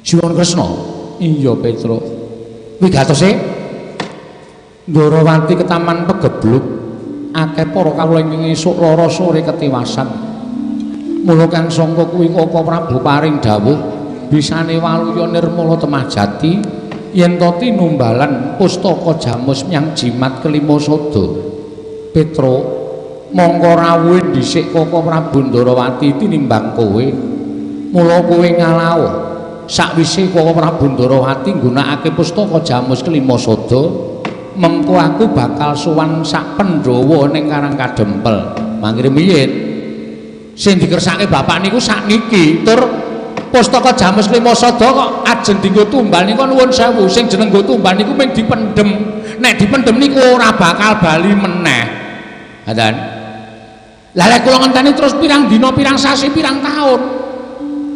Sinuwun Kresna. Iya Petro. Wigatose Ndarawati ke taman Pegebluk. Akeh para kawula ing esuk lara sore ketiwasan. Mula kang sangka kuwi Kaka Prabu paring dawuh bisane waluya nirmala temah jati yen to tinumbalan pustaka jamus nyang jimat kelima sada. Petro mongko rawuhe dhisik Kaka Prabu Ndarawati tinimbang kowe. Mula kowe ngalawa sakwise Kaka Prabu Ndarawati nggunakake pustaka jamus kelima sada mengko aku bakal sowan sak Pandhawa ning Karang Kadempel. Mangkire miyin sing dikersake bapak niku sakniki tur pustaka jamus kelima sada kok ajeng dienggo tumbal niku nuwun sewu sing jeneng nggo tumbal niku mung dipendhem. Nek dipendhem niku ora bakal bali meneh. Ngoten. Lah lek kula ngenteni terus pirang dina, pirang sasi, pirang taun.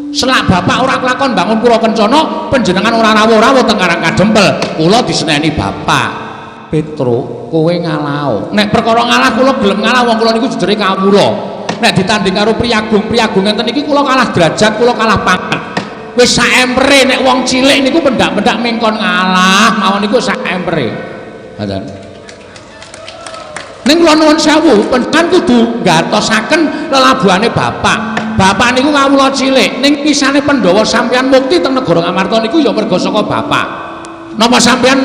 Selak bapak ora kelakon bangun kula kencana, panjenengan ora rawuh-rawuh teng Karang Kadempel. Kula diseneni bapak. Petro, kowe ngalah. Nek perkara ngalah kula gelem ngalah wong kula niku jejere kawula. Nek ditanding karo priyagung-priyagung ngenten iki kula kalah derajat, kula kalah pangkat. Wis saempere nek wong cilik niku pendak-pendak mengkon ngalah, mawon niku saempere. Ngoten. Ning kula nuwun sewu, panjenengan kudu ngatosaken lelabuhane bapak. Bapak niku kawula cilik, ning kisane Pandhawa sampeyan mukti teng negara Ngamarta niku ya merga saka bapak. Napa sampeyan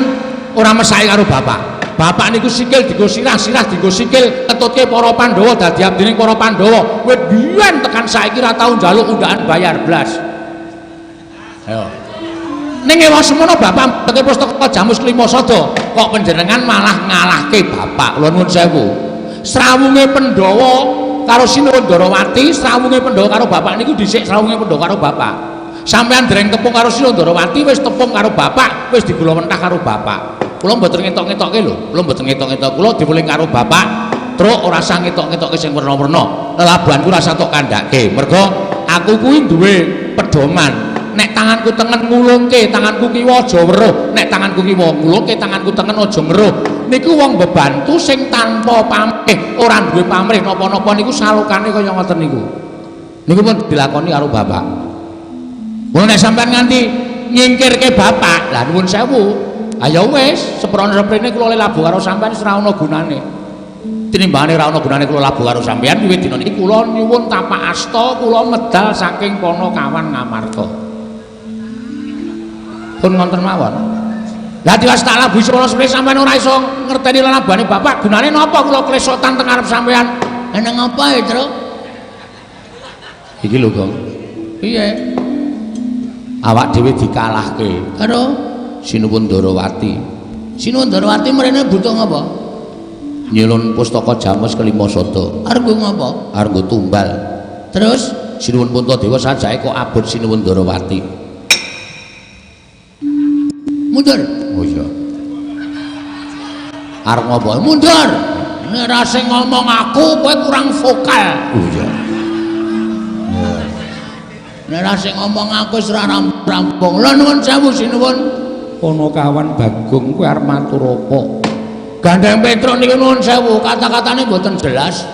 ora mesake karo bapak? Bapak niku sikil dienggo sirah dienggo sikil ketutke para Pandhawa dadi abdine para Pandhawa. Kowe biyen tekan saiki ra tau njaluk undangan bayar blas. Ayo. Ning ewa semono bapak teke pustaka jamus kelima sada, kok panjenengan malah ngalahke bapak. Kula nuwun sewu. Srawunge Pandhawa karo Sinuwun Ndarawati, srawunge Pandhawa karo bapak niku dhisik srawunge Pandhawa karo bapak. Sampeyan dereng tepung karo Sinuwun Ndarawati wis tepung karo bapak, wis digula mentah karo bapak. Kula mboten ngetok-ngetokke lho, kula mboten ngetok-ngetok. Kula diweling karo bapak, truk ora usah ngetok-ngetokke sing werna-werna. Lelabuhanku ora usah tok kandhake. Mergo aku kuwi duwe pedoman. Nek tanganku tengen ngulungke, tanganku kiwa aja weruh. Nek tanganku kiwa ngulungke, tanganku tengen aja meruh. Niku wong bebantu sing tanpa pamrih, ora duwe pamrih napa-napa niku salukane kaya ngoten niku. Niku pun dilakoni karo bapak. Mun nek sampean nganti nyingkirke bapak, lah nuwun sewu. Ayo wis, seprene-seprene kula labuh karo sampean wis ora ana gunane. Tinimbangane ora ana gunane kula labuh karo sampean, wiwit dina niki kula nyuwun tapak asta kula medal saking Panakawan Ngamarta. Pun ngoten mawon. Lah tiwas tak labuh kula seprene sampean ora iso ngerteni lelabuhane bapak, gunane napa kula klesotan teng arep sampean? Eneng apa ya, Tru? Iki lho, Gong. Piye? Awak dhewe dikalahke karo Sinuwun Ndarawati. Sinuwun Ndarawati mrene butuh ngapa? Nyelun pustaka jamus kelima sada. Arep ngapa? Arep tumbal. Terus Sinuwun Puntadewa sajake kok abot Sinuwun Ndarawati. Mundur. Oh iya. Arep ngapa? Mundur. Nek ra sing ngomong aku kowe kurang vokal. Oh iya. Nek ra sing ngomong aku wis ora rampung. Lha nuwun sewu Sinuwun. Panakawan Bagong kowe arep matur apa? Gandeng Petro niku nuwun sewu, kata-katane mboten jelas.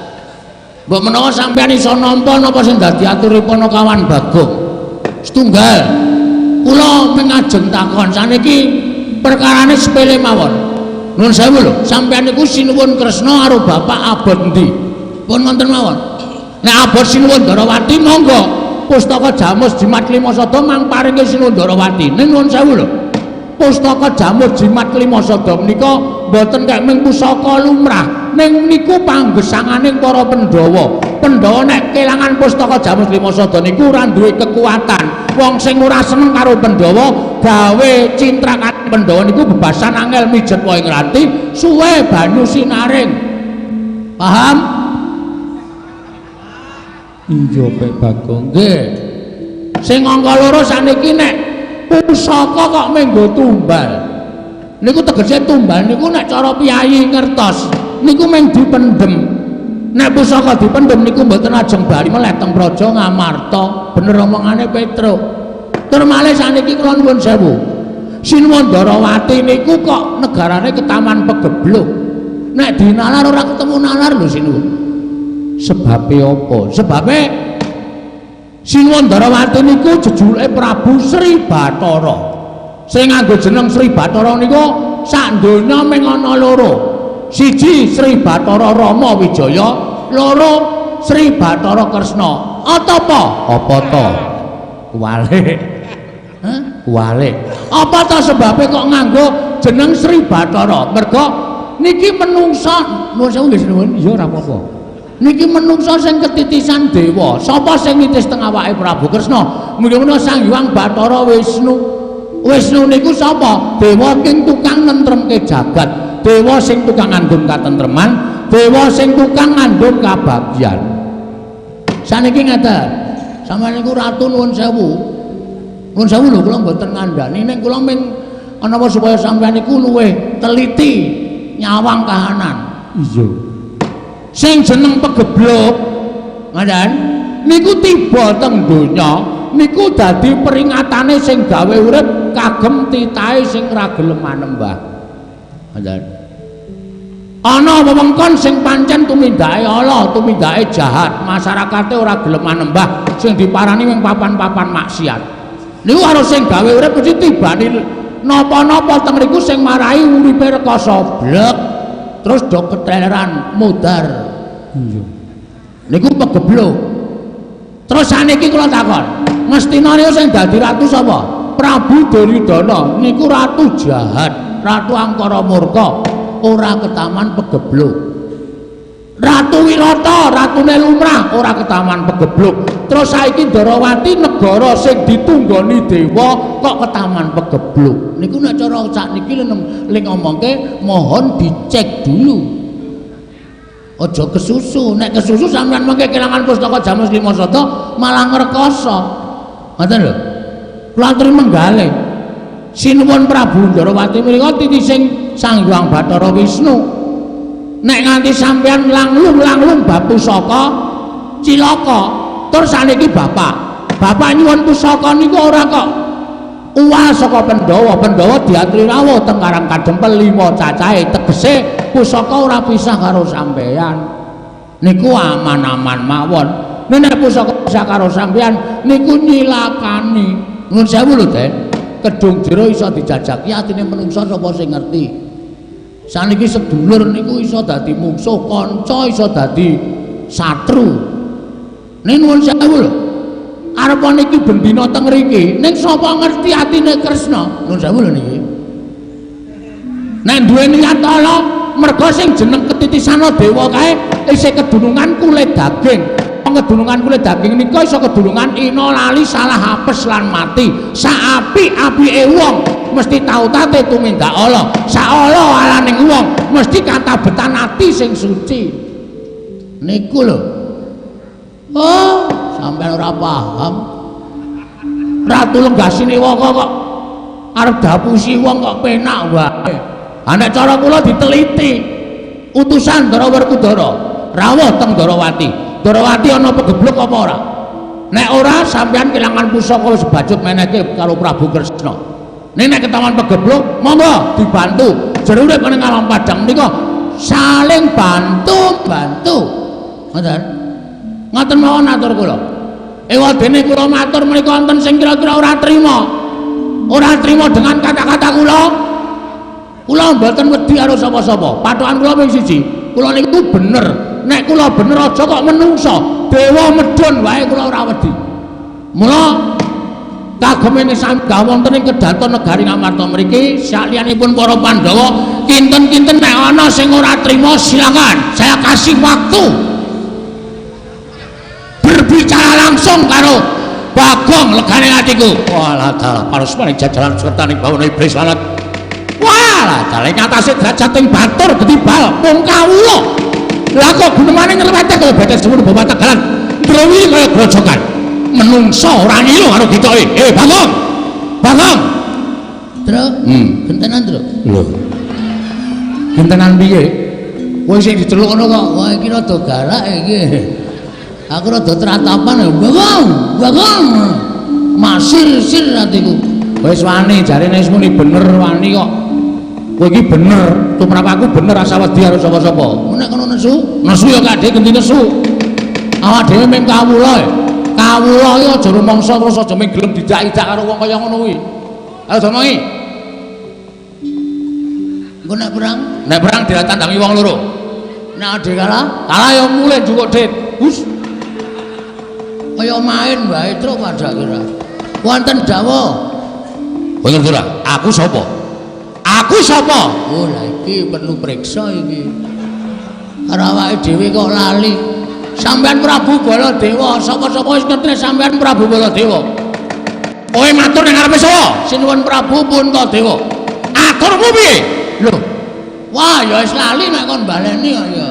Mbok menawa sampeyan iso nampa napa sing dadi ature Panakawan Bagong. Setunggal. Kula pengajeng takon saniki perkarane sepele mawon. Nuwun sewu lho, sampeyan niku Sinuwun Kresna karo bapak abot endi? Pun wonten mawon. Nek abot Sinuwun Ndarawati monggo pustaka jamus jimat kelima sada mang paringe Sinuwun Ndarawati. Ning nuwun sewu lho. Pustaka jamus jimat kelima sada menika mboten kek mung pusaka lumrah, ning niku panggesanganing para Pandhawa. Pandhawa nek kelangan pustaka jamus kelima sada niku ora duwe kekuatan. Wong sing ora seneng karo Pandhawa gawe cintrakan Pandhawa niku bebasan angel mijet wae ngranti suwe banyu sinaring. Paham? Iya Pak Bagong. Nggih. Sing angka loro sakniki nek pusaka kok menggo tumbal. Niku tegese tumbal niku nek cara piyayi ngertos niku mung dipendhem. Nek pusaka dipendhem niku mboten ajeng bali meleh teng Praja Ngamarta. Bener omongane Petro. Tur malih sakniki kula nuwun sewu. Sinuwun Ndarawati niku kok negarane ke Taman Pegebluk. Nek dinalar ora ketemu nalar lho Sinuwun. Sebabe apa? Sebabe Sinuwun Darawati niku jejuluke Prabu Sri Bathara. Sing nganggo jeneng Sri Bathara niku sak donya mung ana loro. Siji Sri Bathara Rama Wijaya, loro Sri Bathara Kresna. Apa? Apa to? Kuwalik. Hah? Kuwalik. Apa to sebabe kok nganggo jeneng Sri Bathara? Mergo niki menungsa, nuwun sewu nggih nuwun, iya ora apa-apa. Niki menungsa sing ketitisan dewa. Sapa sing nitis teng awake Prabu Kresna? Mula-mula Sang Hyang Bathara Wisnu. Wisnu niku sapa? Dewa sing tukang nentremke jagat, dewa sing tukang ngandhut katentreman, dewa sing tukang ngandhut kabagyan. Saniki ngaten. Sampeyan niku ratu nuwun sewu. Nuwun sewu lho kula mboten ngandhani ning kula ming ana supaya sampeyan niku luwih teliti nyawang kahanan. Iya. Sing jeneng pegebluk ngaten niku tiba teng donya niku dadi peringatane sing gawe urip kagem titahe sing ora gelem manembah ngaten ana wewengkon sing pancen tumindake ala tumindake jahat masyarakate ora gelem manembah sing diparani mung papan-papan maksiat niku karo sing gawe urip mesti tibane napa-napa teng mriku sing marahi uripe rekoso blek terus do keteleran mudar. Iya. Niku pegebluk. Terus saniki kula takon, mestina niku sing dadi ratu sapa? Prabu Duryudana niku ratu jahat, ratu angkara murka, ora ketaman pegebluk. Ratu Wirata, ratune lumrah, ora ketaman pegebluk. Terus saiki Darawati negara sing ditunggoni dewa kok ketaman pegebluk. Niku nek cara sakniki ling ngomongke mohon dicek dulu. Aja kesusu, nek kesusu sampean mengke kelangan pustaka Jamus Lima Sata malah ngrekoso. Ngoten lho. Kula aturi menggalih. Sinuwun Prabu Darawati menika titising Sang Hyang Bathara Wisnu. Nek nganti sampean langlung bab pusaka cilaka, tur saniki bapak nyuwun pusaka niku ora kok uwal saka Pandhawa. Pandhawa diaturi rawuh teng Karang Kadempel 5 cacahe, tegese pusaka ora pisah karo sampeyan. Niku aman-aman mawon. Nek pusaka pisah karo sampeyan niku nyilakani. Nuwun sewu lho, Den. Kedung jero iso dijajaki atine menungsa sapa sing ngerti. Saniki sedulur niku iso dadi mungsuh, kanca iso dadi satru. Ning nuwun sewu lho. Arep niki bendina teng mriki, ning sapa ngerti atine Kresna? Nuwun sewu lho niki. Nek duwe niat ala, merga sing jeneng ketitisana dewa kae isih kedunungan kulit daging. Kedunungan kulit daging nika iso kedunungan ina lali salah apes lan mati. Saapik-apike wong mesti tautate tumindak Allah. Saala alaning wong mesti katabetan ati sing suci. Niku lho. Oh, sampeyan ora paham. Ratu Lenggasine kok arep dapusi wong kok penak wae. Nek cara kula diteliti. Utusan Ndara Werkudara rawuh teng Darawati. Darawati ana pegebluk apa ora? Nek ora sampeyan kelangan pusaka wis bajut menehke karo Prabu Kresna. Nek ketahuan pegebluk, monggo dibantu. Jero urip ning alam padang nika saling bantu. Ngoten. Ngoten mawon atur kula. Ewadene kula matur menika wonten sing kira-kira ora trima. Ora trima dengan kata-kata kula. Kula mboten wedi karo sapa-sapa. Pathokan kula mung siji. Kula niku bener. Nek kula bener aja kok menungsa. Dewa medhun wae kula ora wedi. Mula kagem sambah wonten ing kedaton negari Ngamarta mriki sakliyanipun para Pandhawa kinten-kinten nek ana sing ora trima silakan saya kasih waktu berbicara langsung karo Bagong legane atiku. Walah dalah parusmane jajalan sertaning bawana iblis lanat. Walah dalah ngatasi derajat batur getibal mung kawula. Lah kok gunemane nglewete kaya betes semono bapak tegalan. Drewi kaya grojokan. Menungso ora ngilu karo ditoke. Bagong. Bagong. Truk. Gentenan, Truk. Lho. Gentenan piye? Kowe sing diceluk ngono kok. Wah iki rada galak iki. Aku rada tratapan. Bagong. Bagong. Masir-sir atiku. Wis wani jarene wis muni bener wani kok. Kowe iki bener, tumrap aku bener asa wedi karo sapa-sapa. Nek kono nesu ya kadhe genti nesu. Awak dhewe mung kawula. kawula iki aja rumangsa terus aja gelem didak-idak karo wong kaya ngono kuwi. Ayo domongi. Engko nek perang ditandangi wong loro. Nek ade kalah ya mulih njukuk dit. Hus. Kaya main wae truk padha kira. Wonten dawuh. Bener ora? Aku sapa? Aku sapa? Oh, lah iki perlu priksa iki. Karo awake dhewe kok lali. Sampeyan Prabu Baladewa, sapa-sapa wis ngerti sampeyan Prabu Baladewa. Kowe matur ning ngarepe sapa? Sinuwun Prabu Puntadewa. Aturmu piye? Lho. Wah, ya wis lali nek kon baleni kok ya.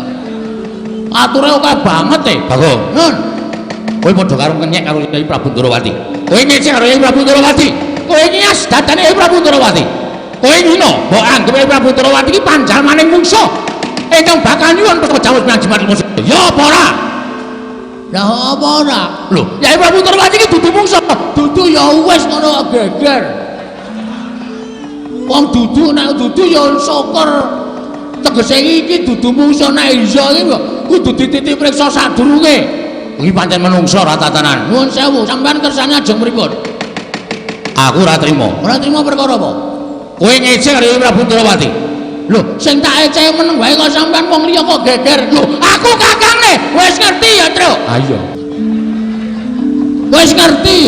Ature akeh banget e. Bagong. Nun. Kowe padha karo kenyek karo Kyai Prabu Ndrawati. Kowe ngecek karo Kyai Prabu Ndrawati. Kowe nyias dadane Kyai Prabu Ndrawati. Kowe ngino, mbok anggap Kyai Prabu Ndrawati iki panjalmaning mungsuh. Ingkang bakal nyuwun perkara jawab nyajimat musuh. Ya apa ora? Lah apa ora? Lho, Kyai Prabu Ndrawati iki dudu mungsuh. Dudu ya wis ngono geger. Wong dudu nek dudu ya syukur. Tegese iki dudu mungsuh nek iya iki kudu dititip priksa sadurunge. Iki pancen menungso ra tatanan. Nuwun sewu, sampean kersane ajeng pripun? Aku ora trima. Ora trima perkara apa? Kowe ngecek karo Prabu Ndrawati. Lho, sing tak ecek meneng wae kok sampean wong liya kok geger. Lho, aku kakange wis ngerti ya, Tru. Ah iya. Wis ngerti.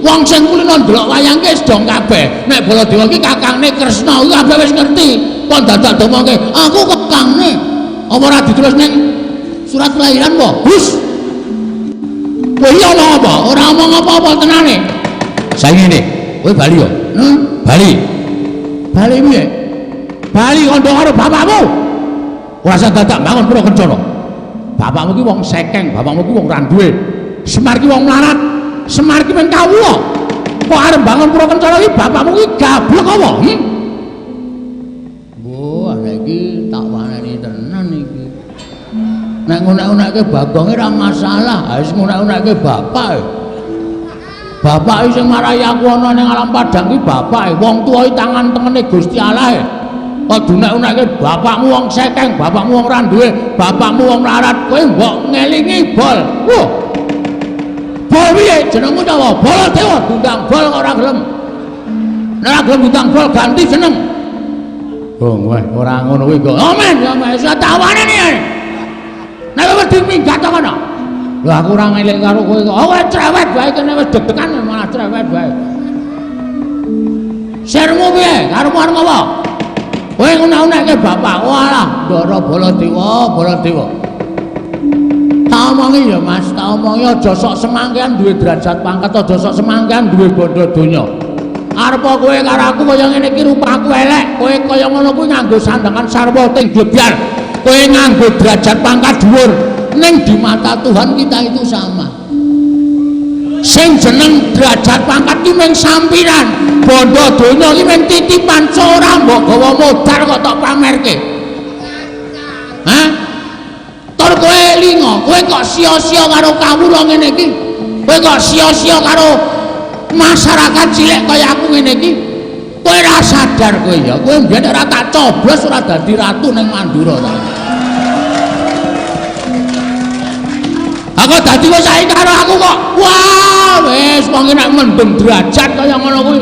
Wong sing kulino ndelok wayang ki wis dong kabeh. Nek Baladewa ki kakange Kresna kuwi kabeh wis ngerti. Kok dadak domongke, aku kakange. Apa ora ditulis ning surat kelahiran po? Hus. Kowe iya omong apa? Ora omong apa-apa tenane. Saiki ngene, kowe bali yo. Bali. Bali piye? Bali kandha karo bapakmu. Ora usah dadak bangun pura kencana. Bapakmu ki wong sekeng, bapakmu ki wong ra duwe. Semar ki wong melarat. Semar ki men kawula. Kok arep bangun pura kencana ki bapakmu ki gablek apa? Wah, iki tak waneni tenan iki. Nek ngunek-unekke Bagonge ora masalah, wis ngunek-unekke bapak. Bapak sing marahi aku ana ning alam padang ki bapak, wong tuwa iki tangan tengene Gusti Allah. Kok dunek-unekke bapakmu wong sekeng, bapakmu wong ra duwe, bapakmu wong melarat, kowe mbok ngelingi bol. Wah. Bol piye jenengmu ta apa? Baladewa dundang bol kok ora gelem. Nek ora gelem dundang bol ganti jeneng. Oh, weh, ora ngono kuwi kok. Amen, ya wis tak waneni ae. Nek wedi minggat to kono. Lho aku ora ngelik karo kowe kok. Oh, cerewet wae kene wis deg-degan malah cerewet wae. Sermu piye? Karepmu arep apa? Kowe ngunek-unekke bapak. Walah, Ndara Baladewa. Tak omongi ya Mas, tak omongi aja sok semangkean duwe derajat pangkat, aja sok semangkean duwe bondo donya. Arep kowe karo aku kaya ngene iki rupaku elek, kowe kaya ngono kuwi nganggo sandangan sarwa ting blebyar. Kowe nganggo derajat pangkat dhuwur, ning di mata Tuhan kita itu sama. Sing jeneng derajat pangkat ki mung sampiran, bondo donya ki mung titipan, ora mbok gawa modar kok tok pamerke. Hah? Tur kowe linga, kowe kok sia-sia karo kawula ngene iki. Kowe kok sia-sia karo masyarakat cilik kaya aku ngene iki. Kowe ora sadar kowe ya. Kowe mbiyen ora tak coblos ora dadi ratu ning Mandura ta. Aku dadi kowe saiki karo aku kok. Wah, wis wong nek mendem derajat kaya ngono kuwi.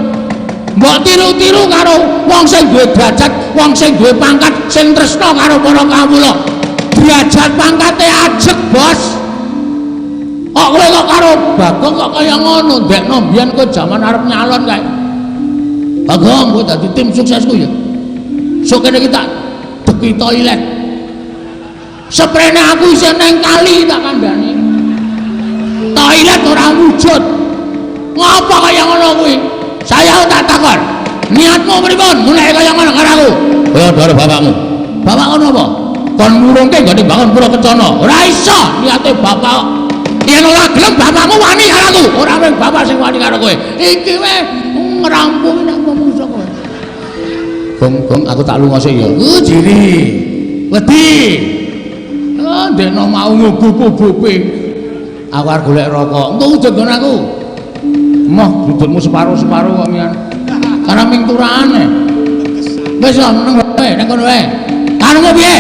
Mbok tiru-tiru karo wong sing duwe derajat, wong sing duwe pangkat, sing tresna karo para kawula. Derajat pangkate ajeg, Bos. Kok kowe kok karo Bagong kok kaya ngono, ndekno mbiyen kowe jaman arep nyalon kae. Bagong kowe dadi tim suksesku ya. Sok kene kita deki toilet. Seprene aku isih neng kali tak kandhani. Toilet ora wujud. Ngapa kaya ngono kuwi? Saya tak takon. Niatmu pripun? Mulai kaya ngono karo aku. Kaya ndara bapakmu. Bapak ngono apa? Kon murungke nggone bangun pura kencana. Ora iso niate bapak. Yen ora gelem bapakmu wani karo aku. Ora mung bapak sing wani karo kowe. Iki wae ngrampungi nang pemungsa kowe. Gong aku tak lunga sik ya. Jiri. Wedi. Ndekno mau ngubu-ngubupe. Aku arep golek rokok. Engko ujug ngono aku. Moh dudutmu separo-separo kok mian. Karena ming turane. Wis nang wae, nang kono wae. Karepmu piye?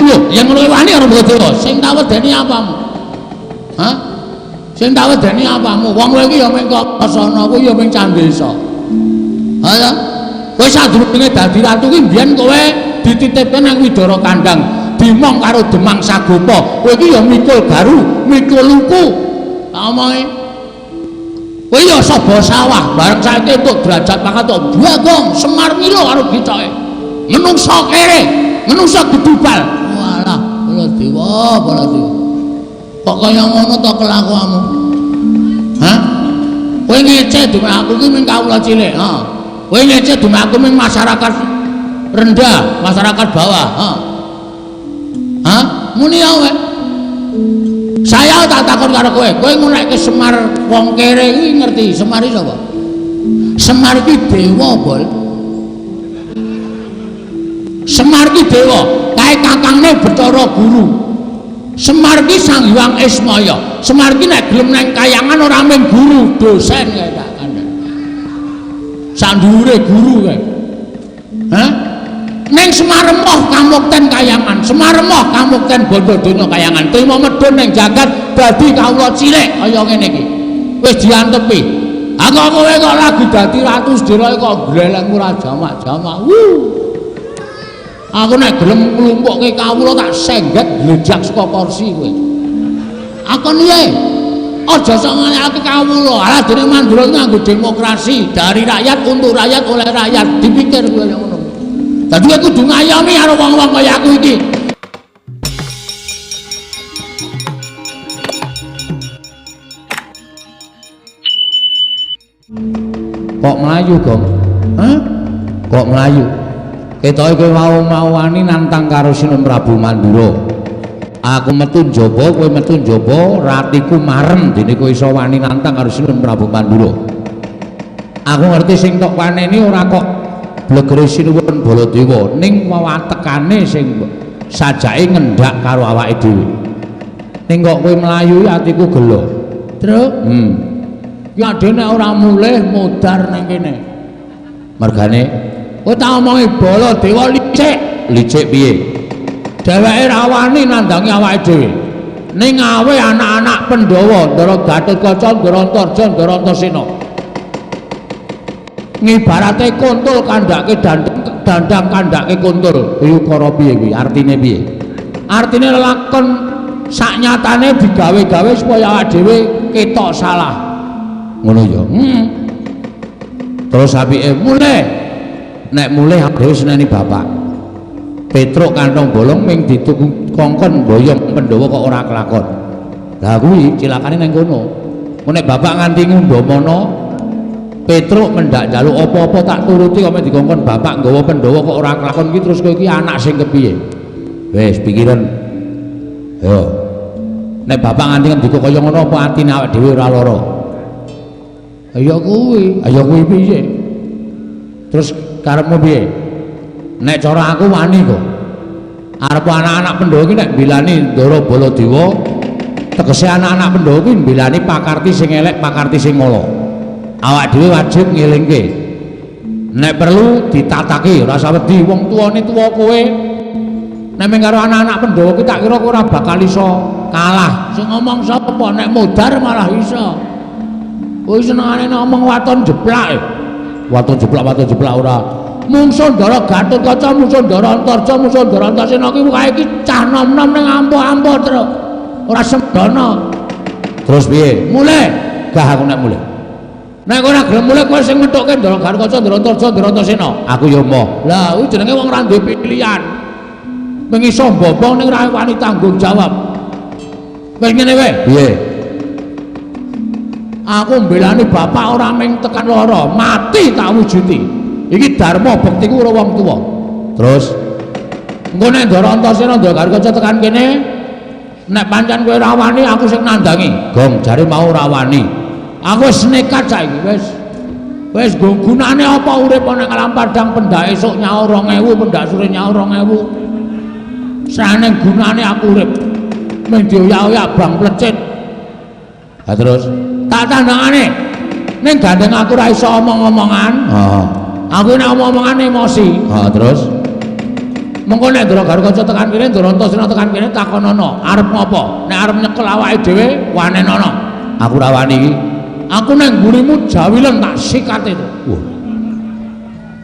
Lho, yen ngono wani karo Baladewa, sing tak wedeni apamu? Hah? Sing tak wedeni apamu? Wong kowe iki ya mung kok sono, kowe ya mung candesa. Ha ya. Kowe sadurunge dadi ratu ki mbiyen kowe dititipke nang Widara Kandang, dimong karo Demang Sagopa. Kowe iki ya mikul garu, mikul luku. Tak omongi. Kowe ya saba sawah, bareng saiki entuk derajat pangkat tok Bagong Semar Milo karo gitoke. Menungso kere, menungso gedubal. Walah, Baladewa, Baladewa. Kok kaya ngono to kelakuanmu? Hah? Kowe ngece dume aku ki mung kawula cilik, ha. Kowe ngece dume aku mung masyarakat rendah, masyarakat bawah, ha. Hah? Muni wae. Saya tak takon karo kowe, kowe ngunekke Semar wong kere iki ngerti Semar iki sapa? Semar iki dewa, Bol. Semar iki dewa, kae kakangne Bathara Guru. Semar ki Sang Hyang Ismaya. Semar ki nek gelem nang kayangan ora mung guru, dosen kae tak kandhani. Sak dhuwure guru kae. Hah? Ning Semaremah kamukten kayangan, Semaremah kamukten bondo donya kayangan. Trima medhun ning jagat dadi kawula cilik kaya ngene iki. Wis diantepi. Aku kowe kok lagi dadi ratu sedira kok gleleng ora jamak-jamak. Aku nek gelem nglumpukke kawula tak sengget glejak saka kursi kowe. Akon piye? Aja sok ngalihake kawula. Alah dene Mandura nganggo demokrasi, dari rakyat untuk rakyat oleh rakyat. Dipikir kowe ngono. Dadi kowe kudu ngayomi karo wong-wong kaya aku iki. Kok melayu, Gong? Hah? Kok melayu? Ketoke kowe mau wani nantang karo Sinun Prabu Mandura. Aku metu njaba, kowe metu njaba, ratiku marem dene kowe iso wani nantang karo Sinun Prabu Mandura. Aku ngerti sing tok paneni ora kok blegere Sinuwun Baladewa, ning wawatekane sing sajake ngendhak karo awake dhewe. Ning kok kowe mlayu atiku gelo. Truk? Ya dene ora mulih modar nang kene. Mergane kowe tak omongi Baladewa licik piye? Dheweke rawani nandangi awake dhewe. Ning awe anak-anak Pandhawa, Ndara Gatotkaca, Ndara Antarja, Ndara Antasena. Ngibarate kuntul kandhake dandang kandhake kuntul. Ukara piye kuwi? Artine piye? Artine lakon saknyatane digawe-gawe supaya awake dhewe ketok salah. Ngono ya. Terus apike mulih. Nek mulih dhewe seneni bapak. Petruk kantong bolong ming dituku kongkon boyong Pandhawa kok ora kelakon. Lah kuwi cilakane nang kono. Nek bapak nganti ngumbamana Petruk mendak njaluk apa-apa tak turuti kok mek dikongkon bapak nggawa Pandhawa kok ora kelakon iki terus kowe iki anak sing kepiye? Wis pikiran. Yo. Nek bapak nganti ngendika kaya ngono apa atine awake dhewe ora lara? Ayo kuwi piye? Terus karepmu piye? Nek cara aku wani kok. Arep anak-anak Pandhawa iki nek bilani Ndara Baladewa, tegese anak-anak Pandhawa iki bilani pakarti sing elek, pakarti sing ala. Awak dhewe wajib ngelingke. Nek perlu ditatake, ora usah wedi wong tuane tuwa kowe. Nek mung karo anak-anak Pandhawa iki tak kira ora bakal iso kalah. Sing ngomong sapa? Nek modar malah iso. Kowe senengane ngomong waton jeplak. Waton jeplak ora. Mungsuh Ndara Gatotkaca, mungsuh Ndara Antarja, mungsuh Ndara Antasena iki kae iki cah nom-nom ning ampuh-ampuh terus. Ora sembono. Terus piye? Mulih. Gah aku nek mulih. Nek ora gelem mulih kowe sing methukke Ndara Gatotkaca, Ndara Antarja, Ndara Antasena. Aku ya moh. Lah kuwi jenenge wong ora duwe pilihan. Mung iso mbobong ning ora wani tanggung jawab. Wis ngene wae. Piye? Aku mbelani bapak ora ming tekan lara, mati tak wujudi. Iki dharma bektiku karo wong tuwa. Terus engko nek Ndara Antasena, Ndara Gatotkaca tekan kene, nek pancen kowe ora wani aku sing nandangi. Gong jare mau ora wani. Aku wis nekat saiki wis nggo gunane apa urip ana Alam Padang pendak esuk nyaur 2000, pendak sore nyaur 2000. Sane gunane aku urip. Mung dioyak-oyak bang plecit. Ha terus tak tandangane ning gandeng aku ora iso omong-omongan. Heeh. Aku nek omong-omongan emosi. Terus mengko nek Ndara Gatotkaca tekan kene, Ndara Antasena tekan kene takonono, arep ngopo? Nek arep nyekel awake dhewe wanenono. Aku ra wani iki. Aku nang mburimu jawilen tak sikat itu. Wah.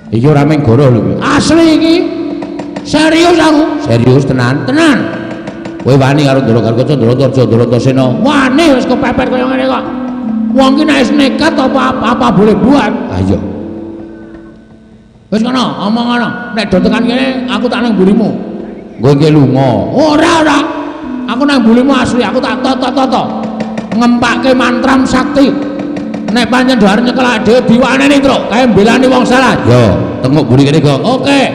Iki ora mung goroh lho. Asli iki. Serius aku. Serius tenan. Tenan. Kowe wani karo Ndara Gargaca, Ndara Tarja, Ndara Antasena. Wani wis kepepet kaya ngene kok. Wong ki nek nekat apa boleh buat. Ayo. Wis kono, omong ngono. Nek do tekan kene aku tak nang mburimu. Nggo iki lunga. Ora. Aku nang mburimu asli, aku tak toto. Ngempake mantram sakti. Nek pancen do arep nyekel dhewe diwaneni truk, kae mbelani wong salah. Yo, tengok mburi kene kok. Oke.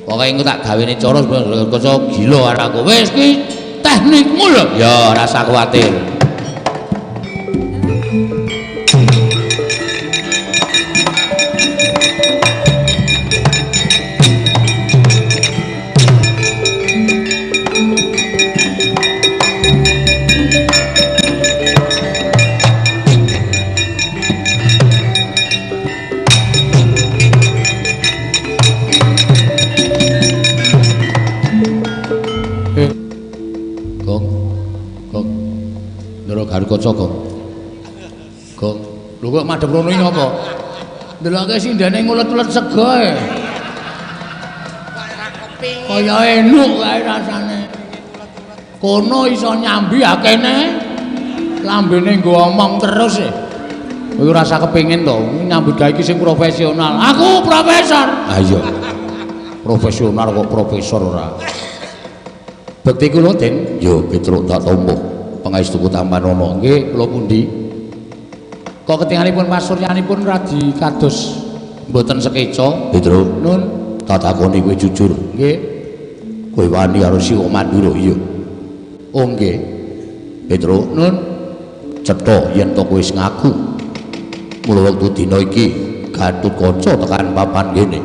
Pokoke engko tak gawene cara Gargaca gila karo aku. Wis ki teknikmu lho. Ya, rasa kuwatir. Gargaca Gong. Lho kok madhep rono iki apa? Ndeloke sindene ngulet-ulet sego ae. Kaya enuk kae rasane. Kono iso nyambi akene. Lambene nggo omong terus e. Kowe rasa kepengin to nyambut gawe iki sing profesional. Aku profesor. Ha iya. Profesional kok profesor ora. Bekti kula Den, yo Petruk tak tompo. Pangestu Tamanono nggih kula pundi kok ketingalipun Mas Suryanipun radi kados mboten sekeca Petruk nun tak takoni kowe jujur nggih kowe wani karo Siwa Mandura iya oh nggih Petruk nun cetha yen to kowe wis ngaku mula wektu dina iki Gatotkaca tekan papan kene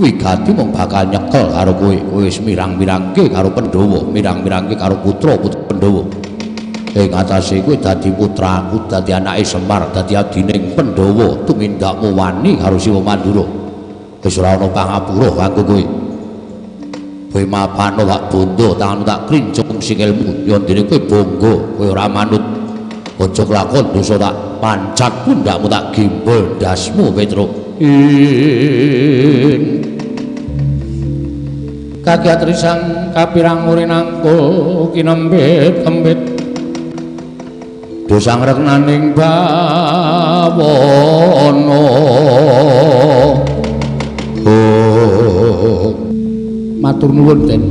kuwi ganti mung bakal nyekel karo kowe wis mirang-mirangke karo Pandhawa mirang-mirangke karo putra Pandhawa ing atase kowe dadi putraku dadi anake Semar dadi adining Pandhawa tumindakmu wani karo Siwa Mandura wis ora ana pangapura kanggo kowe kowe mapano tak bondo tanganmu tak krincung sikilmu ya ndene kowe bangga kowe ora manut aja lakon dosa tak pancat pundakmu tak gimbol dasmu Petruk kagiat risang kapirang murinangku kinembet-kembet dosang reknaning bawana matur nuwun Den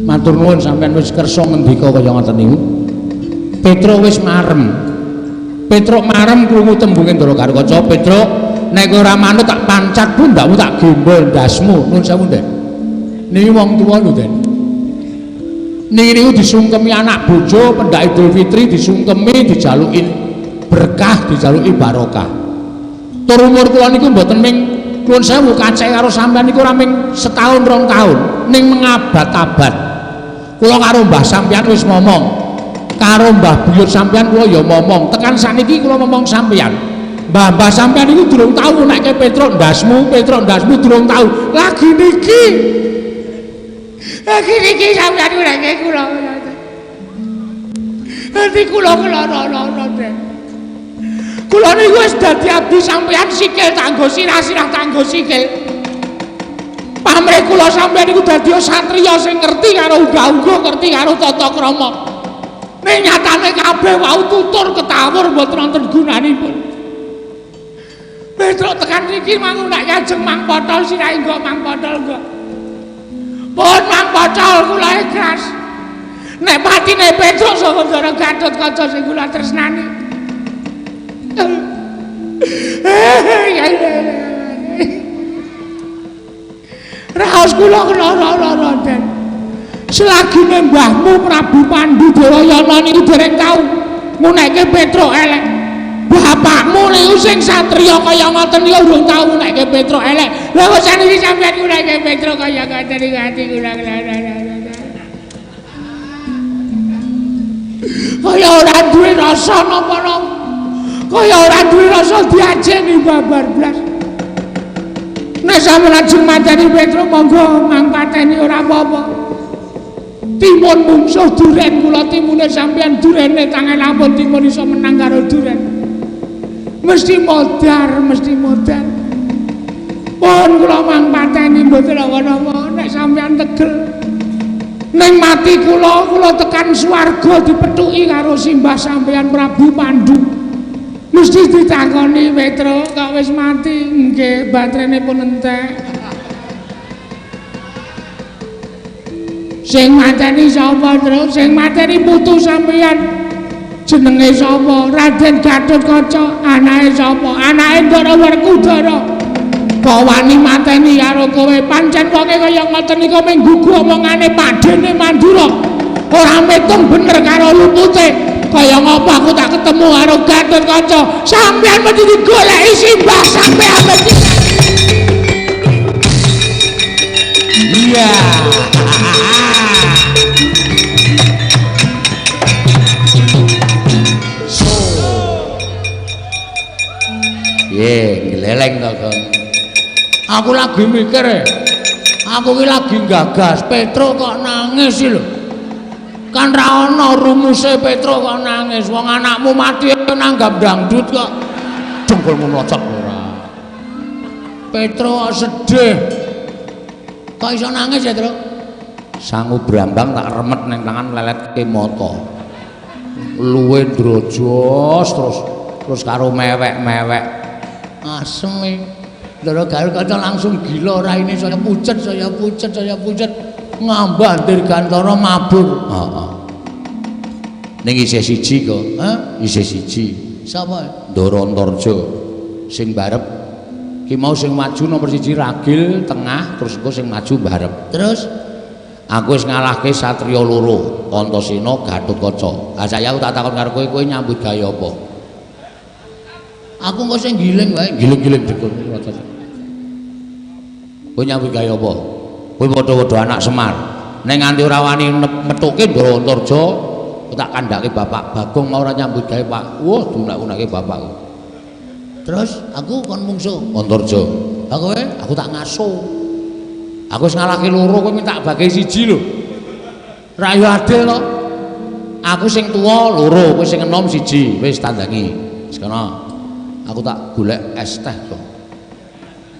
matur nuwun sampeyan wis kersa ngendika kaya ngoten niku Petruk wis marem Petruk marem krungu tembunge Ndara Gargaca Petruk nek kowe ora manut tak pancat pundakmu tak gembol ndasmu nuwun sewu Den niki wong tuwa lho Den niku disungkemi anak bojo pendak Idul Fitri disungkemi dijalukin berkah dijaluki barokah tur umur kula niku mboten ming nuwun sewu kacek karo sampean niku ora ming setahun rong tahun ning mengabad-abad kula karo mbah sampean wis ngomong karo mbah buyut sampean kula ya ngomong tekan sakniki kula ngomong sampean mbah sampean niku durung tau nekke Petruk ndasmu durung tau lagi niki sampeyan urenge kula. Ati kula kula niku wis dadi abdi sampeyan sikil tanggo sirah-sirah tanggo sikil. Pamrih kula sampeyan niku dadi satriya sing ngerti karo unggah-ungguh ngerti karo tata krama. Ning nyatane kabeh wau tutur ketawur mboten wonten gunanipun. Petruk tekan niki mangun nak kajeng Mang Potol sirahe nggo Mang Potol nggo. Pun Mang Potol kula ikhlas. Nek patine Petruk saka Ndara Gatotkaca sing kula tresnani. Raos kula lara Den. Selagine mbahmu Prabu Pandhu Dewayana niku dereng tau ngunekke Petruk elek. Bapakmu niku sing satriya kaya ngoten niku urung tau ngunekke Petruk elek. Lha kok saniki sampeyan ngunekke Petruk kaya ngoten niku ati kula. Kaya ora duwe rasa napa-napa. Kaya ora duwe rasa diajeni babar blas. Nek sampeyan lajeng mateni Petruk monggo mang pateni ora apa-apa. Timun mungsuh duren kula timune sampeyan durene tangan lampun timun iso menang karo duren. Mesti modar, mesti modar. Pun kula mang pateni mboten apa-apa nek sampeyan tegel. Ning mati kula tekan swarga dipethuki karo simbah sampeyan Prabu Pandu. Mesti ditakoni, Petro, kok wis mati? Nggih, baterene pun entek. Sing mateni sapa, Tru? Sing mateni putu sampeyan. Jenenge sapa? Raden Gatotkaca. Anake sapa? Anake Ndara Werkudara. Kok wani mateni karo kowe? Pancen wonge kaya ngoten niku mung gugu omongane padene Mandura. Ora metung bener karo lupute. Kaya ngapa aku tak ketemu karo Gatotkaca. Sampeyan mesti digoleki simbah sampeyan mesti. Iya. Geleleng to, Gong. Aku lagi mikir, aku ki lagi gagas Petro kok nangis lho. Kan ra ono rumuse Petro kok nangis. Wong anakmu mati nanggap dangdut kok. Dengkulmu mlocot ora. Petro sedih. Kok iso nangis ya, Tru? Sangu brambang tak remet ning tangan lelet kemata. Luwe drojos terus karo mewek-mewek. Asem Ndara Gatotkaca langsung gila raine saya pucet ngambah dirgantara mabur. Heeh. Ning isih siji kok, isih siji. Sapa? Ndara Antarja sing barep. Ki mau sing maju nomor 1 ragil tengah terus engko sing maju barep. Terus aku wis ngalahke satriya loro, Antasena Gatotkaca. Lah saya tak takon karo kowe nyambut gawe apa? Aku kok sing giling wae, giling-giling dekul. Kowe nyambut gawe apa? Kowe padha-padha anak Semar. Nek nganti ora wani metuke Ndara Antarja, tak kandhake Bapak Bagong mau ora nyambut gawe, Pak. Wah, dunak-unake bapakku. Terus aku kon mungsuh Antarja. Lah kowe, aku tak ngaso. Aku wis ngalahke loro, kowe minta bagi siji lho. Ra yo adil to. Aku sing tuwa loro, kowe sing enom siji, wis tandangi. Wis kana. Aku tak golek es teh kok.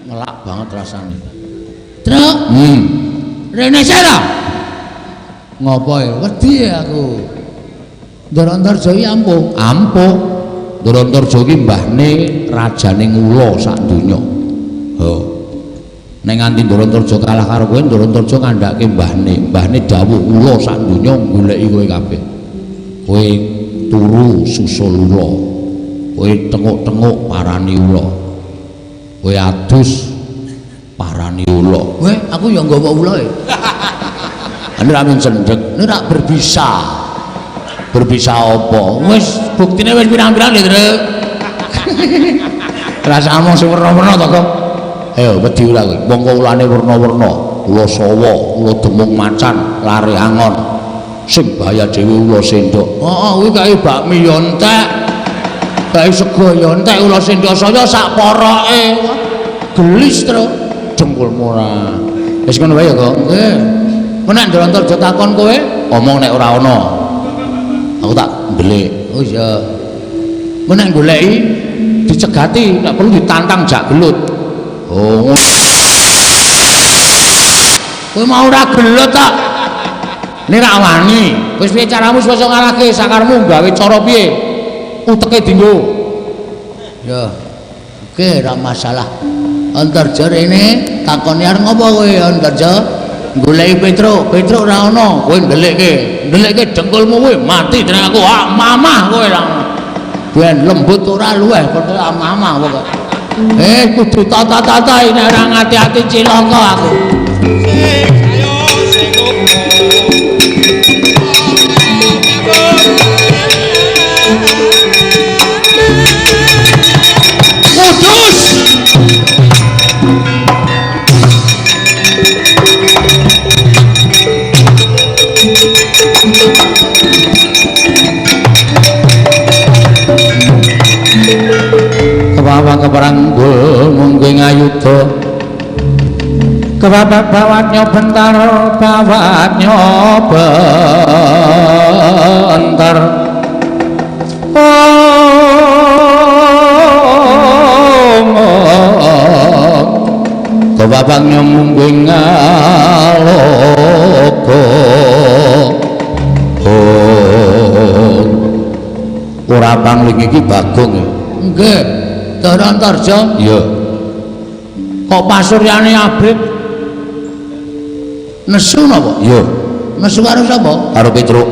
Ngelak banget rasanya. Truk. Rene sira. Ngopo ya? Wedi aku. Ndara Antarja iki ampuh. Ampuh. Ndara Antarja iki mbahne rajane Ngula sak donya. Ho. Nek nganti Ndara Antarja kalah karo kowe, Ndara Antarja ngandhake mbahne dawuh Ula sak donya goleki kowe kabeh. Kowe turu susul Ula. Kowe tenguk-tenguk parani Ula. Kowe adus parani Ula. Kowe aku ya nggawa ulae. Ane ra men cendhek, nek ra berbisa. Berbisa apa? Wis buktine wis pirang-pirang lho, Truk. Rasamu sing werna-werna to, Kok. Ayo wedi ula kowe. Wong kok ulane werna-werna. Ula sawa, ula demung macan, lare angon. Sing bahaya dhewe ula sendok. Heeh, kuwi kae bakmi yo entek. Kae sego yo entek ula sendok saya sak poroke. Gelis terus dengkulmu ora. Wis ngono wae ya, Kok. Nggih. Menak Ndara Antarja takon kowe, omong nek ora ana. Aku tak ndelik. Oh iya. Menak goleki dicegati, nek perlu ditantang jak gelut. Oh. Kowe mau ora gelut tak? Nek ra wani, wis piye caramu supaya ngalahke sakarmu gawe cara piye? Uteke dienggo. Ya. Oke, ora masalah. Antarja rene takoni arep ngopo kowe Antarja? Goleki Petro ora ana. Kowe ndelikke dengkulmu kowe mati dening aku. Ah, mamah kowe ra. Ben lembut ora luweh padha mamah kok. Kudu tata-tata nek ora ngati-ati cilaka aku. Kudus. Kepawa keperanggul mungguing ayuda Kebabak bawatnya bentar bawatnya bentar kebabaknya mungging ngaloko ora pangling iki Bagong nggih Darantarja iya kok pasuryane abrit nesu napa iya nesu karo sapa karo Petruk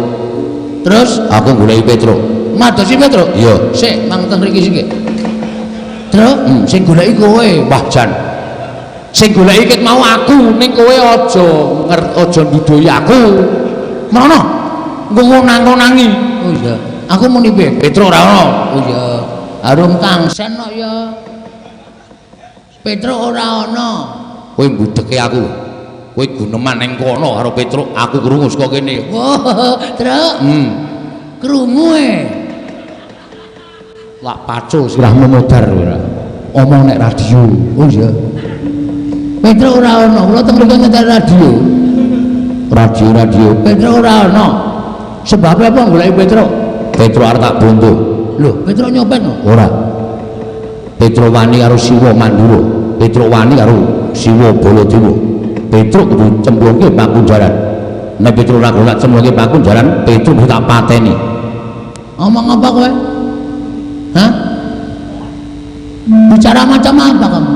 terus aku goleki Petruk madosi Petruk iya sik nang teng mriki sik terus sing goleki kowe wah jan sing goleki ket mau aku ning kowe aja ndudohi aku ngono engko nang-nangi oh iya aku muni piye Petruk ora ono oh iya Arum Kangsen kok ya Petruk ora ana kowe mbudheke aku kowe guneman ning kono karo Petruk aku krungu saka kene oh Truk krungu lak pacu sirahmu modar ora omong nek radio oh iya Petruk ora ana kula teng mriki nyetel radio Petruk ora ana sebab apa goleki Petruk arep tak bondo lho Petruk nyopet ora Petruk wani karo Siwa Mandura Petruk wani karo Siwa Baladewa Petruk kudu cemplungke Pakunjaran nek Petruk ora golek cemplungke Pakunjaran Petruk tak pateni ngomong apa kowe hah bicara macam apa kamu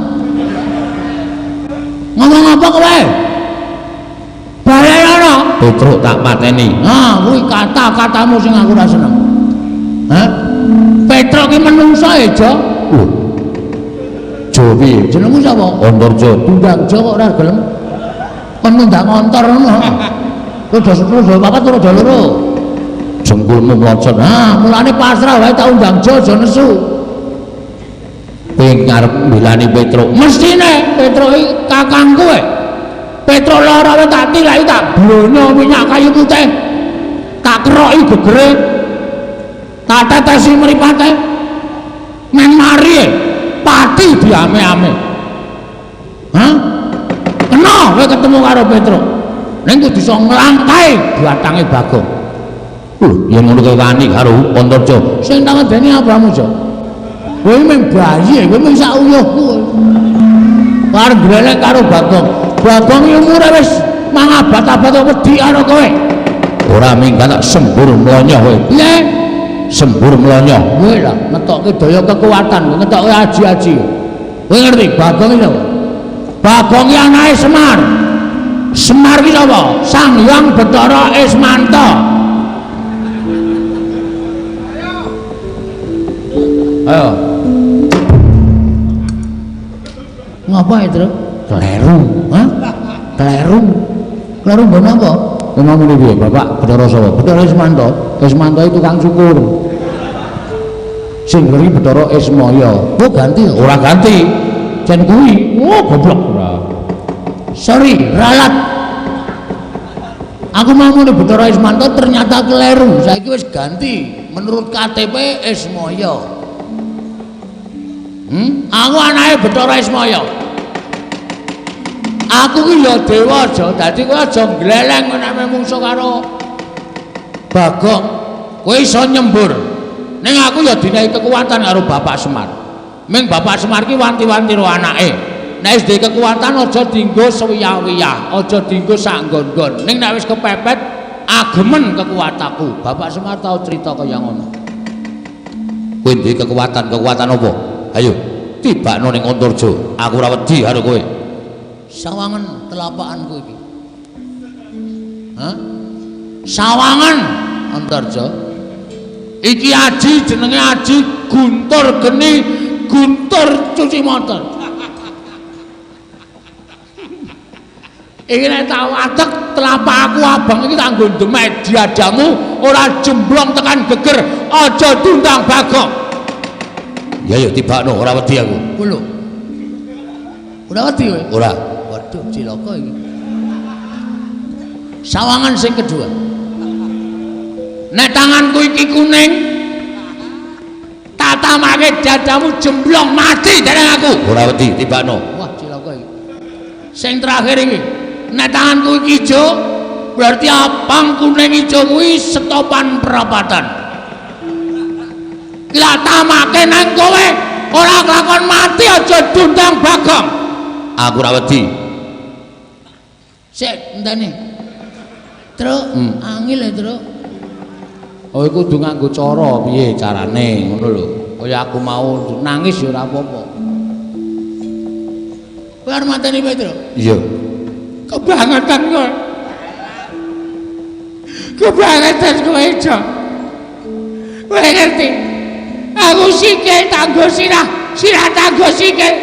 ngomong apa kowe bayar Petruk tak pateni nah kuwi kata-katamu sing aku ora seneng hah Petruk ki menungso aja lho Jowi jenengmu sapa Antarja tundang Jo kok ora gelem kon nundang ngontor ngono terus papat terus loro jengkulmu mlocot nah mulane pasrah wae tak undang Jo aja nesu ping arep mbelani Petruk mestine Petruk iki kakangku Petruk lara wae tak tilaki tak blono minyak kayu putih tak keroki gegere tak tetesi mripate men mari pati diame-ame hah kena kowe ketemu karo Petruk ning kudu iso nglangkai batange Bagong lho yen ngono kowe wani karo Antarja sing tak ngedeni apamu Jo kowe mung bayi kowe mung sak uyuhku karo glelek karo Bagong umure wis mangabat-abat wedi karo kowe ora minggat sembur mlonyoh kowe piye sembur mlonyoh kowe lho ngetokke daya kekuatan ngetokke aji-aji kowe ngerti Bagong iki lho Bagong iki anake Semar ki sapa Sang Hyang Bathara Ismanta ayo ngapa itu kleru hah kleru mbok napa ngomong piye Bapak Bathara sapa Bathara Ismanta itu tukang cukur sing ngeri Bathara Ismaya oh ganti ora ganti jan kuwi oh goblok ora sorry ralat aku mau muni Bathara Ismanta ternyata kleru saiki wis ganti menurut KTP Ismaya aku anake Bathara Ismaya aku ki ya dewa aja dadi kowe aja gleleng nek mungsuh karo Bagong kowe iso nyembur ning aku ya dinehi kekuatan karo Bapak Semar ming Bapak Semar ki wanti-wanti karo anake nek wis duwe kekuatan aja dienggo sewiyah-wiyah aja dienggo sak nggon-nggon ning nek wis kepepet agemen kekuatanku Bapak Semar tau cerita kaya ngono kowe duwe kekuatan apa ayo tibakno ning Antarja aku ora wedi karo kowe sawangan telapakanku iki hah sawangan Antarja iki aji jenenge aji Guntur Geni Guntur cuci motor iki nek tak watek telapak aku abang iki tak nggo demek diadamu ora jemblong tekan geger aja tundang Bagong ya yo tibakno ora wedi aku lho ora wedi kowe ora waduh cilaka iki sawangan sing kedua nek tanganku iki kuning tak tamake dadamu jemblong mati dereng aku ora wedi tibakno wah cilaka iki Sing terakhir iki. Nek tanganku iki ijo, berarti abang kuning ijo kuwi setopan perapatan. Lah tamake nang kowe ora kelakon mati aja dundang Bagong. Aku ora wedi. Sik, entene. Truk, angel ya, Truk. Oh, iku kudu nganggo cara piye carane ngono lho. Kaya aku mau nangis ya ora apa-apa. Kowe arep mateni Petro? Iya. Kebangetan kowe. Kebangetan kowe ijo. Kowe ngerti? Aku sikil tanggo sirah tanggo sikil.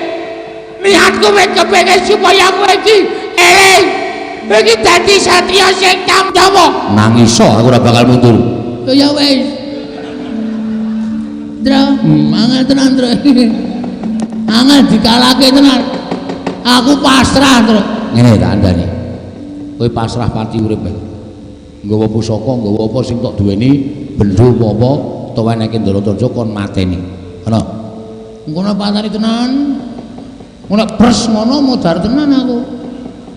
Niatku wis kepengin supaya kowe iki eling. Iki dadi satriya sing tamdawa. Nangis aku ora bakal mundur. Ya wis. Dra, angel tenan, Dra. Angel dikalake tenan. Aku pasrah, Dra. Ngene tak andani. Kowe pasrah pati urip wae. Nggawa pusaka, nggawa apa sing tok duweni, bendho apa, utawa enake Ndaratarja kon mateni. Ana. Ngono patani tenan. Ngono pres ngono modar tenan aku.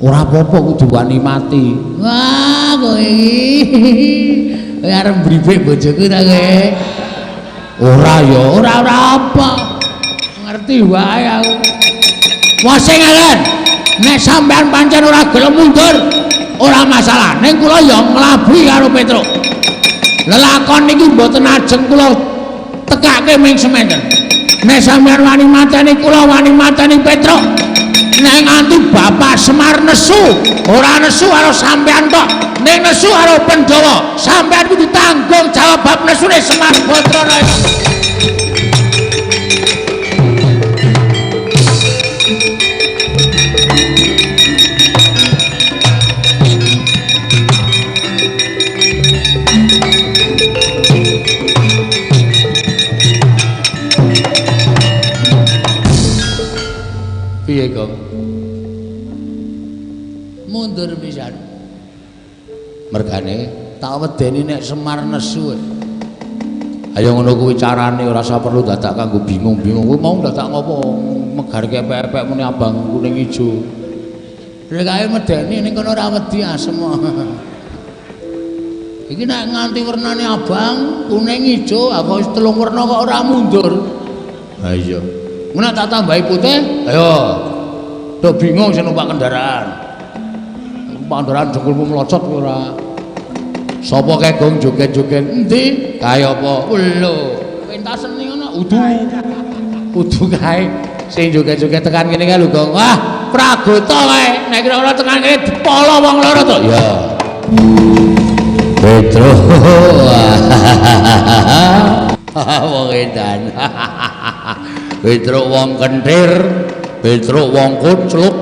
Ora apa-apa kudu wani mati. Wah, kowe iki. Kowe arep mbribek bojoku ta kowe? Ora ya, ora apa. Ngerti wae aku. Wes sing ngelen. Nek sampean pancen ora gelem mundur, ora masalah. Ning kula ya nglabuhi karo Petruk. Lelakon niki mboten ajeng kula tekake ming sementen. Nek sampean wani mateni kula wani mateni Petruk. Nek nganti Bapak Semar nesu, ora nesu karo sampean tok. Nek nesu karo Pandhawa, sampean kudu tanggung jawab bab nesune Semar Badrana. Piye, Gong? Mundur pisan. Mergane tak wedeni nek Semar nesu. Ayo ngono kuwi carane ora usah perlu dadak kanggo bingung-bingung. Kuwi mau dadak ngopo megarke epek-epek muni abang kuning ijo. Rek ae medeni ning kono ora wedi asem. Iki nek nganti wernane abang, kuning ijo, aku wis telung werna kok ora mundur. Ha iya. Mun tak tambahi putih, ayo. Tok bingung sing numpak kendaraan. Numpak kendaraan jengkulmu melocot ora. Sapa kae Gong joget-joget endi? Kaya apa? Lho, pentasen ning ngono udu. Udu kae sing joget-joget tekan kene kae lho Gong. Wah, pragota kae. Nek kira ora tekan kene dipolo wong loro to. Ya. Petro. Wong edan. Petro wong kentir, Petro wong kucluk.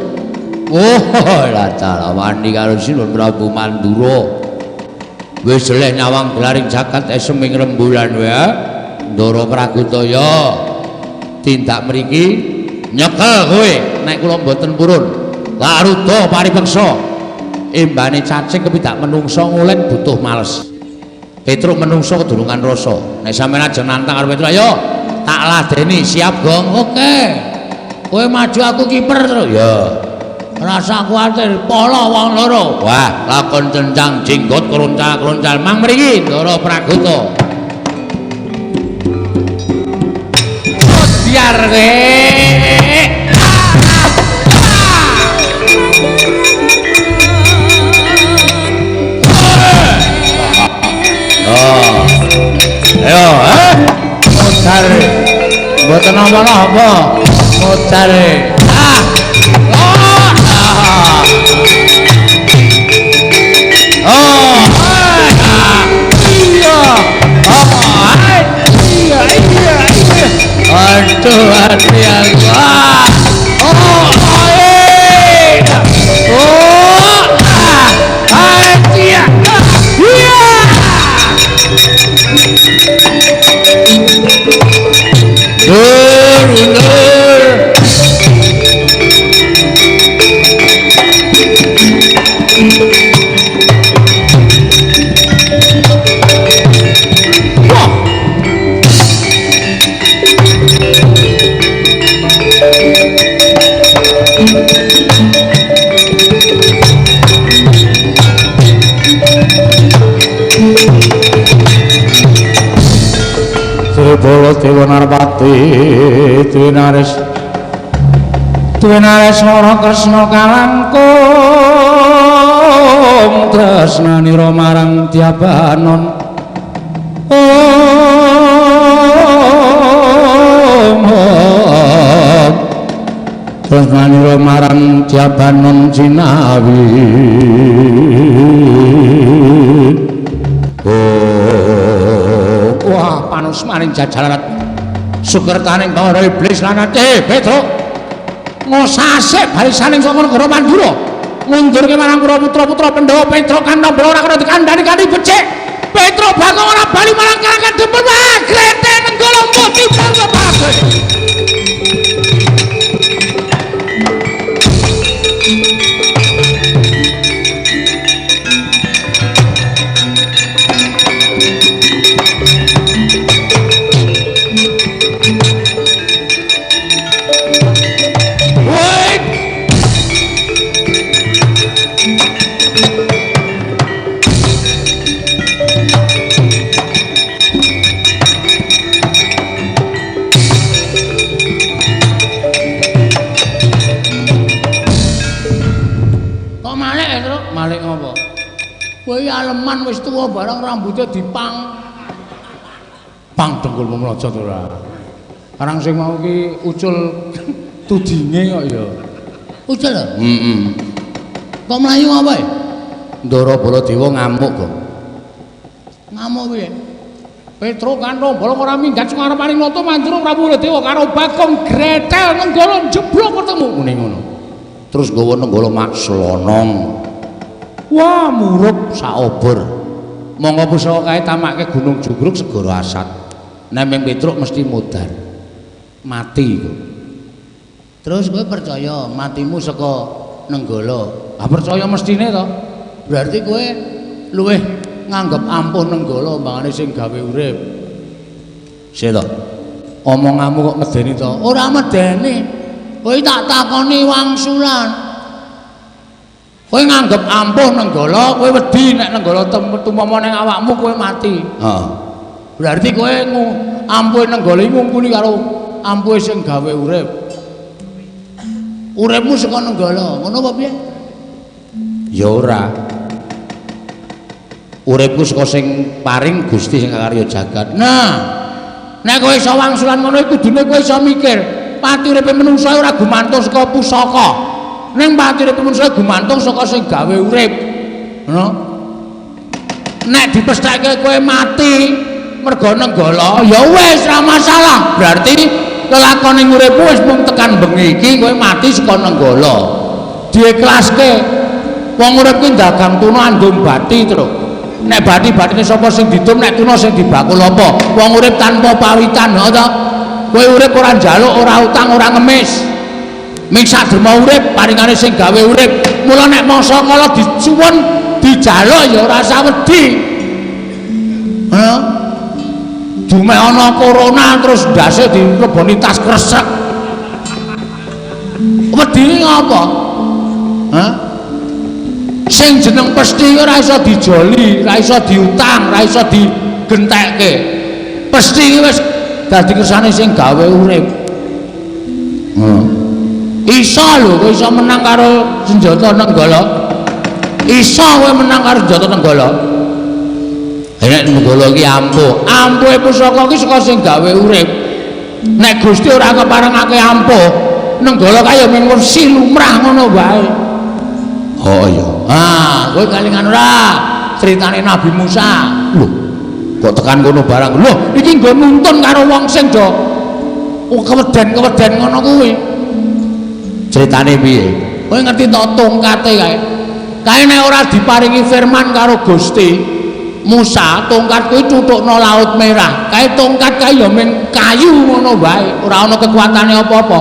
Oh, lah calawani karo Sinun Prabu Mandura. Wis jeleh nyawang gelaring jagat eseming rembulan wae. Ndara Pragutaya tindak mriki nyekel kowe nek kula mboten purun. Laruda paripeksa. Embane cacing kepidak menungso ngulen butuh males. Petro menungso kedurungan rasa. Nek sampeyan aja nantang karo Petro, ayo tak ladeni siap Gong. Oke. Kowe maju aku kiper terus. Ya. Rasa kuatir polo wong loro. Wah, lakon cencang jinggot kroncal-kroncal mang mriki Ndara Pragota. Biar kowe. Oh. Ayo, mutar. Mboten napa-napa. Mutar. Aduh hati aku. Baladewa Narpati Twinares Wara Kresna kalangkung tresnanira marang Dyabanon tresnanira marang Dyabanon Cinawi wah panusmaning jajalan sukertaning para iblis lan Petro ngosasik barisaning saka negara Mandura ngundurke marang para putra-putra Pandhawa Petro kan nombor ora kena dikandani kanthi becik Petro bakal ora bali marang kalangan demen wae glete nenggala mati pangapake aleman wis tuwa barang rambutnya dipang dengkulmu mlojot ora arang sing mau ki ucul tudinge kok ya ucul lho kok mlayu apa e Ndara Baladewa ngamuk kok ngamuk piye Petro kantong bolong ora minggat sing arep-arep nata Mandura Prabu Baladewa karo Bagong gretel nenggala jeblok ketemu ngene ngono terus nggawa nenggala mak slonong wah murup saobor monggo pusaka kae tamake Gunung Jugruk segara asat nemeng Petruk mesti mudhar mati kok terus kowe percaya matimu saka Nenggala ah percaya mestine to berarti kowe luwih nganggep ampuh Nenggala mbangane sing gawe urip sik to omonganmu kok medeni to ora medeni kowe tak takoni wangsulan kowe nganggep ampuh Nenggala, kowe wedi nek Nenggala tumama ning awakmu kowe mati. Heeh. Berarti kowe ampuhe Nenggala iki ngumpuli karo ampuhe sing gawe urip. Uripmu saka Nenggala, ngono apa piye? Ya ora. Uripku saka sing paring Gusti sing karya jagat. Nah, nek kowe iso wangsulan ngono iku kudune kowe iso mikir, pati uripe menungsa ora gumantung saka pusaka. Ning patire manungsa gumantung saka sing gawe urip. Ngono. Nek dipestheke kowe mati mergo Nenggala, ya wis ora masalah. Berarti lelakoning uripmu wis mung tekan bengi iki kowe mati saka Nenggala. Dieklaske. Wong urip kuwi dagang tuna andum bathi terus. Nek bathi-bathine sapa sing didum nek tuna sing dibakul apa? Wong urip tanpa pawitan, ngono to. Kowe urip ora njaluk, ora utang, ora ngemis. Ming sadherma urip paringane sing gawe urip mula nek mangsa kala disuwun dijaluk ya ora usah wedi dume ana corona terus ndase dileboni tas kresek wedi ngapa sing jeneng pesthi ora iso dijoli ora iso diutang ora iso digentekke pesthi wis dadi kersane sing gawe urip iso lho kowe iso menang karo senjata Nenggala iso kowe menang karo senjata Nenggala nek Nenggala iki ampuhe pusaka iki saka sing gawe urip nek Gusti ora keparengake ampuh Nenggala kaya mung wersi lumrah ngono wae oh iya kowe kalingan ora critane Nabi Musa lho kok tekan kono barang lho iki nggo nuntun karo wong sing do keweden ngono kuwi ceritane piye kowe ngerti to tongkate kae nek ora diparingi firman karo Gusti Musa tongkat kuwi cuthukno laut merah kae tongkat kae ya men kayu ngono wae ora ana kekuatane apa-apa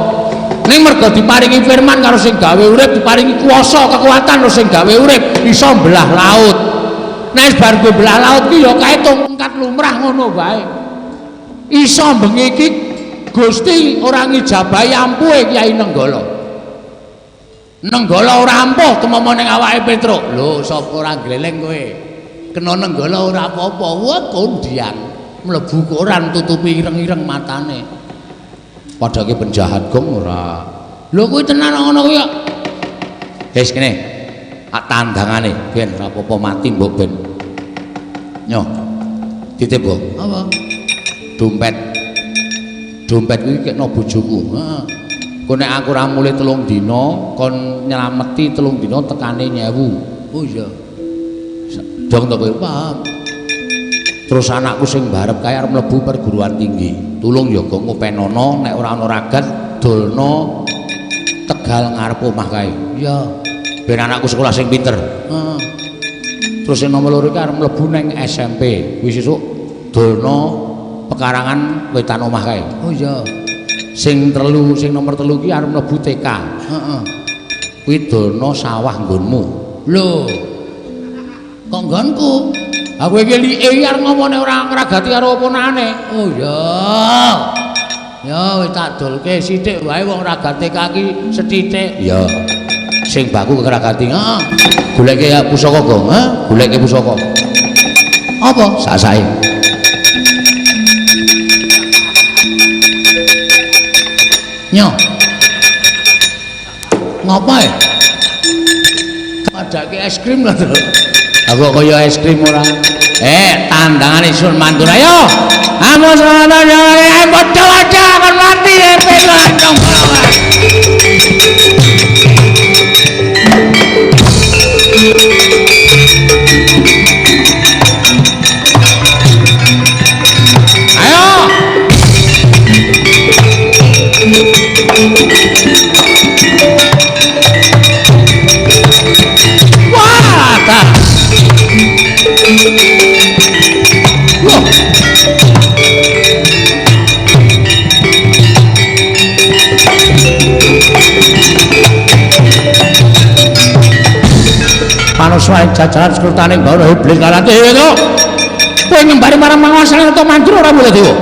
ning mergo diparingi firman karo sing gawe urip diparingi kuwasa kekuatan karo sing gawe urip iso mbelah laut nek bar kowe mbelah laut ki ya kae tongkat lumrah ngono wae iso bengi iki Gusti ora ngijabahi ampuhe Kyai Nenggala Nenggala ora ampuh temama ning awake Petruk. Lho, sapa ora gleleng kowe? Kena Nenggala ora apa-apa. Wah, kondian. mlebu koran tutupi ireng-ireng matane. Padake penjahat gong ora. Lho kuwi tenan ngono kuwi kok. Wis kene. Tak tandangane ben ora apa-apa mati mbok ben. Nyo. Titip mbok. Apa? Dompet. Dompet kuwi kekno bojoku. Heeh. Kok nek aku ora mulih 3 dina kon nylameti 3 dina tekane 1000. Oh iya. Dong to kowe paham. Terus anakku sing barep kaya arep mlebu perguruan tinggi. Tulung ya go ngopenono nek ora ana ragat dolno Tegal ngarep omah kae. Iya. Ben anakku sekolah sing pinter. Heeh. Terus sing nomor 2 iki arep mlebu ning SMP. Wis sesuk dolno Pekarangan wetan omah kae. Oh iya. Sing nomor 3 ki arep mlebu TK. Heeh. Kuwi dolno sawah nggonmu. Lho. Kok nggonku? Aku iki like arep ngomone ora ngragati karo oponane. Oh iya. Ya wis tak dolke sithik wae wong ragate kaki sethithik. Ya. Sing baku ngragati. Heeh. Goleke pusaka, Gong. Heh, goleke pusaka. Apa? Sasae. Nyo. Ngapae? Padake es krim lho. Aku kaya es krim ora. Tandangan isun mandur ayo. Amun sono yo padha-padha kon mati pelandong. Ayo. Wah, tak. Panuswaing jajaran sekretaning bawah iblis kalate to. Kowe ngembari marang manguasane to mandur ora boleh dewa.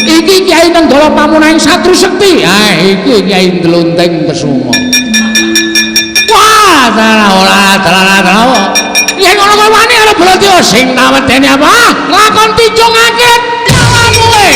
Iki Kyai Nenggala pamunaing Satru Sekti. Ah, iki Kyai Ndlonteng Kesuma. Wah, dalah. Yen ngono kowe wani arep bola dewa sing naweteni apa? Lakon tinjungake nyawamu kowe.